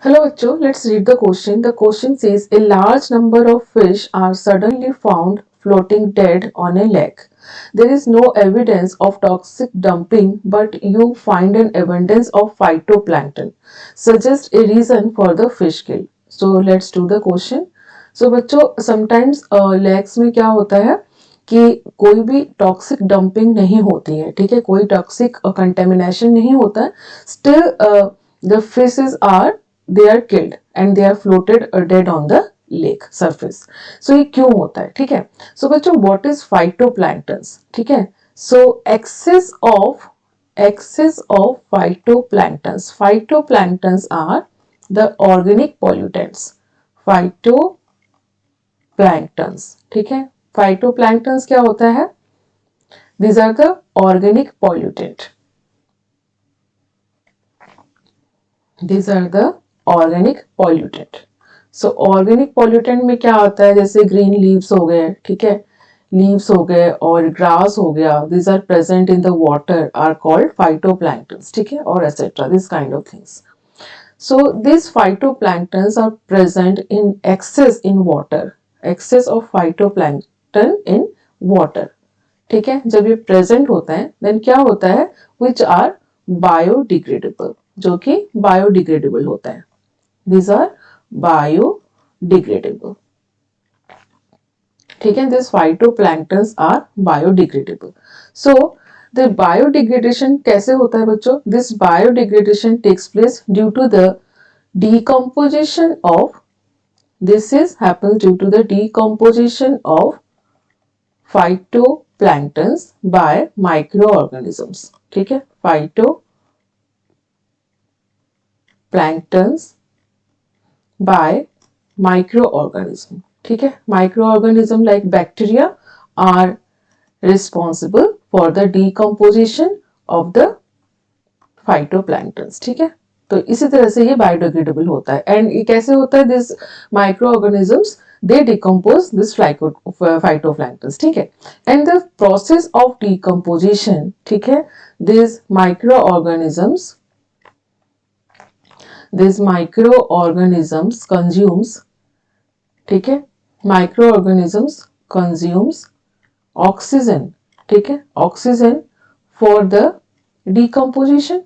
Hello बच्चों, let's read the question. The question says a large number of fish are suddenly found floating dead on a lake. There is no evidence of toxic dumping, but you find an abundance of phytoplankton. Suggest a reason for the fish kill. So let's do the question. So बच्चों sometimes lakes में क्या होता है कि कोई भी toxic dumping नहीं होती है, ठीक है, कोई टॉक्सिक कंटेमिनेशन नहीं होता है. Still the fishes are they are killed and they are floated dead on the lake surface. So ये क्यों होता है, ठीक है. So बच्चों what is phytoplanktons, ठीक है. So excess of phytoplanktons are the organic pollutants. Phytoplanktons, ठीक है. Phytoplanktons क्या होता है? These are the organic pollutant. These are the organic pollutant. So organic pollutant में क्या आता है, जैसे green leaves हो गए, ठीक है, leaves हो गए और grass हो गया. These are present in the water are called phytoplanktons, ठीक है, और etc. This kind of things. So these phytoplanktons are present in excess in water. Excess of phytoplankton in water. ठीक है, जब ये प्रेजेंट होता है देन क्या होता है, विच आर बायोडिग्रेडेबल, जो कि बायोडिग्रेडेबल होता है. दीज आर बायोडिग्रेडेबल, ठीक है. This phytoplanktons are biodegradable. So the biodegradation कैसे होता है बच्चों? This biodegradation takes place due to the decomposition of this is happens due to the decomposition of phytoplanktons by microorganisms. ठीक है, phytoplanktons by microorganism. ठीक है, microorganism like bacteria are responsible for the decomposition of the phytoplanktons. ठीक है, तो इसी तरह से ये बायोडिग्रेडेबल होता है. एंड ये कैसे होता है? This microorganisms they decompose this phytoplanktons, ठीक है. And the process of decomposition, ठीक है, these microorganisms consumes, ठीक है, microorganisms consumes oxygen, ठीक है, oxygen for the decomposition.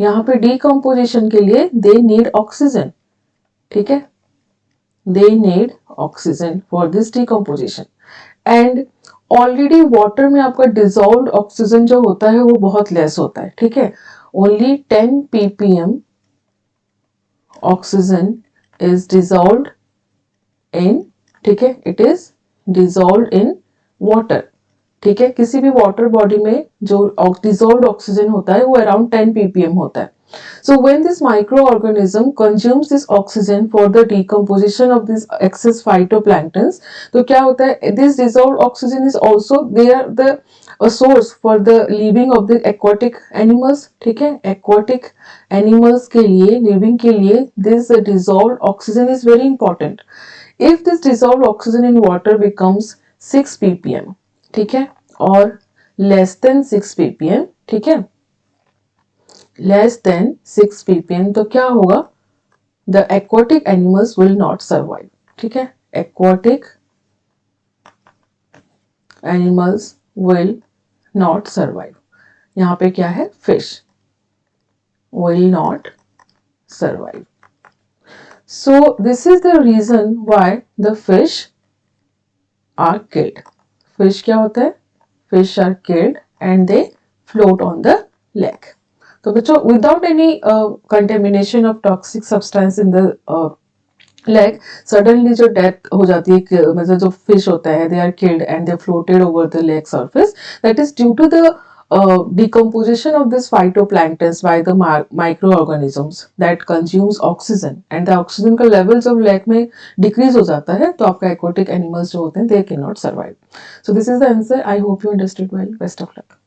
यहाँ पे decomposition के लिए they need oxygen, ठीक है, they need oxygen for this decomposition. And already water में आपका dissolved oxygen जो होता है वो बहुत less होता है, ठीक है. Only 10 ppm oxygen is dissolved in, ठीक है, it is dissolved in water. ठीक है, किसी भी water body में जो dissolved oxygen होता है वो around 10 ppm होता है. So when this microorganism consumes this oxygen for the decomposition of this excess phytoplanktons, तो क्या होता है? This dissolved oxygen is also there the a source for the living of the aquatic animals. ठीक है, aquatic animals के लिए living के लिए this dissolved oxygen is very important. If this dissolved oxygen in water becomes 6 ppm, ठीक है, और less than 6 ppm, ठीक है, less than 6 ppm, तो क्या होगा? The aquatic animals will not survive. ठीक है, aquatic animals will not survive. यहाँ पे क्या है? Fish will not survive. So this is the reason why the fish are killed. Fish क्या होता है? Fish are killed and they float on the lake. तो बच्चों without any contamination of toxic substance in the lake suddenly जो death हो जाती है, मतलब जो फिश होता है they are killed and they floated over the lake surface, that is due to the decomposition of this phytoplanktons by the microorganisms that consumes oxygen, and the oxygen का level जब lake में decrease हो जाता है तो आपका aquatic animals जो होते हैं they cannot survive. So this is the answer. I hope you understood well. Best of luck.